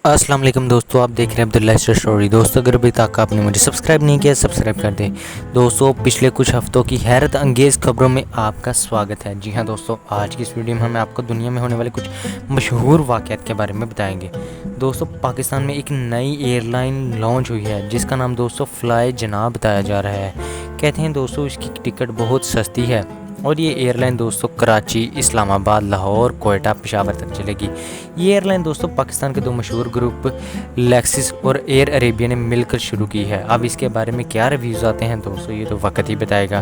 अस्सलाम वालेकुम दोस्तों, आप देख रहे हैं अब्दुल्ला स्टोरी। दोस्तों अगर अभी तक आपने मुझे सब्सक्राइब नहीं किया, सब्सक्राइब कर दें। दोस्तों पिछले कुछ हफ्तों की हैरत अंगेज़ खबरों में आपका स्वागत है। जी हाँ दोस्तों, आज की इस वीडियो में हम आपको दुनिया में होने वाले कुछ मशहूर वाक़यात के बारे में बताएंगे। दोस्तों पाकिस्तान में एक नई एयरलाइन लॉन्च हुई है जिसका नाम दोस्तों फ्लाई जनाब बताया जा रहा है। कहते हैं दोस्तों इसकी टिकट बहुत सस्ती है और ये एयरलाइन दोस्तों कराची, इस्लामाबाद, लाहौर, कोयटा, पेशावर तक चलेगी। ये एयरलाइन दोस्तों पाकिस्तान के दो मशहूर ग्रुप लेक्सिस और एयर अरेबिया ने मिलकर शुरू की है। अब इसके बारे में क्या रिव्यूज़ आते हैं दोस्तों ये तो वक्त ही बताएगा।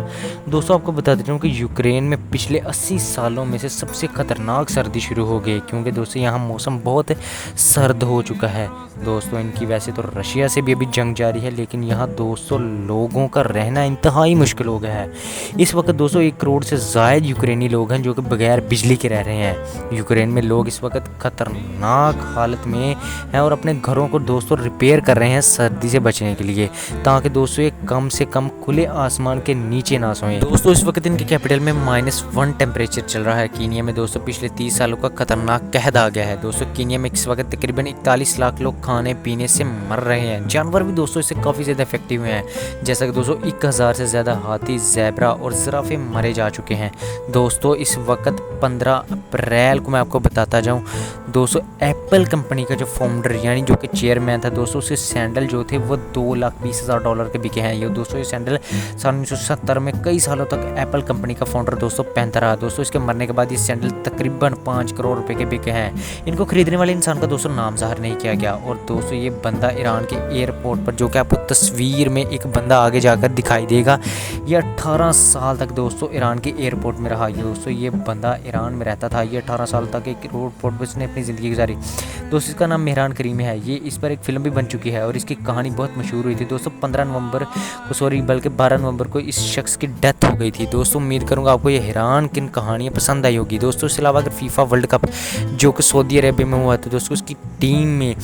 दोस्तों आपको बता देता हूँ कि यूक्रेन में पिछले 80 सालों में से सबसे ख़तरनाक सर्दी शुरू हो गई, क्योंकि दोस्तों यहाँ मौसम बहुत सर्द हो चुका है। दोस्तों इनकी वैसे तो रशिया से भी अभी जंग जारी है, लेकिन यहाँ दोस्तों लोगों का रहना इंतहाई मुश्किल हो गया है। इस वक्त दोस्तों 1 करोड़ से ज़ायद यूक्रेनी लोग हैं जो कि बगैर बिजली के रह रहे हैं। यूक्रेन में लोग इस वक्त खतरनाक हालत में हैं और अपने घरों को दोस्तों रिपेयर कर रहे हैं सर्दी से बचने के लिए, ताकि दोस्तों ये कम से कम खुले आसमान के नीचे ना सोएं। दोस्तों इस वक्त इनके कैपिटल में -1 टेम्परेचर चल रहा है। कीनिया में दोस्तों पिछले 30 सालों का खतरनाक कहर आ गया है। दोस्तों कीनिया में इस वक्त तकरीबन 41 लाख लोग खाने पीने से मर रहे हैं। जानवर भी दोस्तों इससे काफ़ी ज़्यादा इफेक्टिव हैं, जैसा कि दोस्तों 1000 से ज़्यादा हाथी, ज़ेब्रा और ज़राफ़े मरे जा चुके हैं। दोस्तों इस वक्त 15 अप्रैल को मैं आपको बताता जाऊं, दोस्तों एप्पल कंपनी का जो फाउंडर यानी जो कि चेयरमैन था दोस्तों, उसके सैंडल जो थे वो $2,20,000 के बिके हैं। ये दोस्तों ये सैंडल सन 1970 में कई सालों तक एप्पल कंपनी का फाउंडर दोस्तों पहनता रहा। दोस्तों इसके मरने के बाद ये सैंडल तकरीबन 5 करोड़ रुपए के बिके हैं। इनको खरीदने वाले इंसान का दोस्तों नाम ज़ाहिर नहीं किया गया। और दोस्तों ये बंदा ईरान के एयरपोर्ट पर, जो कि आपको तस्वीर में एक बंदा आगे जाकर दिखाई देगा, ये 18 साल तक दोस्तों ईरान के एयरपोर्ट में रहा। दोस्तों ये बंदा ईरान में रहता था, ये 18 साल तक एक एयरपोर्ट पर इसने अपनी ज़िंदगी गुजारी। दोस्तों इसका नाम मेहरान करीमी है। ये इस पर एक फ़िल्म भी बन चुकी है और इसकी कहानी बहुत मशहूर हुई थी। दोस्तों 12 नवंबर को इस शख्स की डेथ हो गई थी। दोस्तों उम्मीद करूँगा आपको ये हैरान किन कहानियाँ पसंद आई होगी। दोस्तों इसके अलावा अगर फीफा वर्ल्ड कप जो कि सऊदी अरेबिया में हुआ था, दोस्तों उसकी टीम में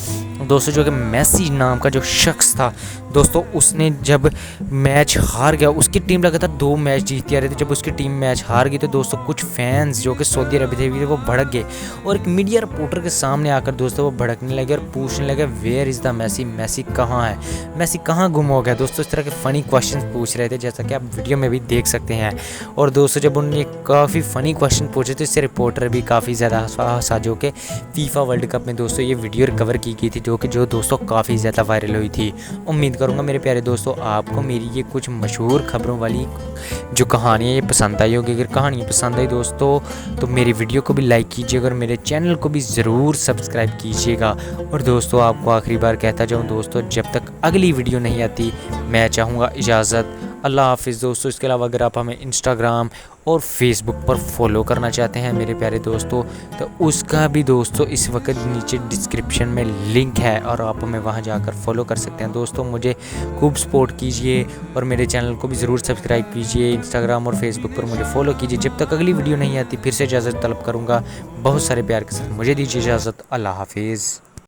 दोस्तों जो कि मेसी नाम का जो शख्स था दोस्तों, उसने जब मैच हार गया, उसकी टीम लगातार 2 मैच जीतती आ रही थी। जब उसकी टीम मैच हार गई तो दोस्तों कुछ फैंस जो कि सऊदी अरब थे वो भड़क गए और एक मीडिया रिपोर्टर के सामने आकर दोस्तों वो भड़कने लगे और पूछने लगे where is the Messi, Messi कहाँ है, मैसी कहाँ गुम हो गया। दोस्तों इस तरह के फ़नी क्वेश्चन पूछ रहे थे, जैसा कि आप वीडियो में भी देख सकते हैं। और दोस्तों जब उन्होंने काफ़ी फ़नी क्वेश्चन पूछे तो इससे रिपोर्टर भी काफ़ी ज़्यादा हंसा, जो कि फीफा वर्ल्ड कप में दोस्तों ये वीडियो रिकवर की गई थी, जो दोस्तों काफ़ी ज़्यादा वायरल हुई थी। उम्मीद करूँगा मेरे प्यारे दोस्तों आपको मेरी ये कुछ मशहूर खबरों वाली जो कहानियाँ ये पसंद आई होगी। अगर कहानियाँ पसंद आई दोस्तों तो मेरी वीडियो को भी लाइक कीजिएगा और मेरे चैनल को भी ज़रूर सब्सक्राइब कीजिएगा। और दोस्तों आपको आखिरी बार कहता जाऊँ दोस्तों, जब तक अगली वीडियो नहीं आती मैं चाहूँगा इजाज़त। अल्लाह हाफिज़ दोस्तों। इसके अलावा अगर आप हमें इंस्टाग्राम और फेसबुक पर फॉलो करना चाहते हैं मेरे प्यारे दोस्तों, तो उसका भी दोस्तों इस वक्त नीचे डिस्क्रिप्शन में लिंक है और आप हमें वहां जाकर फॉलो कर सकते हैं। दोस्तों मुझे खूब सपोर्ट कीजिए और मेरे चैनल को भी ज़रूर सब्सक्राइब कीजिए। इंस्टाग्राम और फेसबुक पर मुझे फॉलो कीजिए। जब तक अगली वीडियो नहीं आती फिर से इजाज़त तलब करूँगा। बहुत सारे प्यार के साथ मुझे दीजिए इजाज़त। अल्लाह हाफिज़।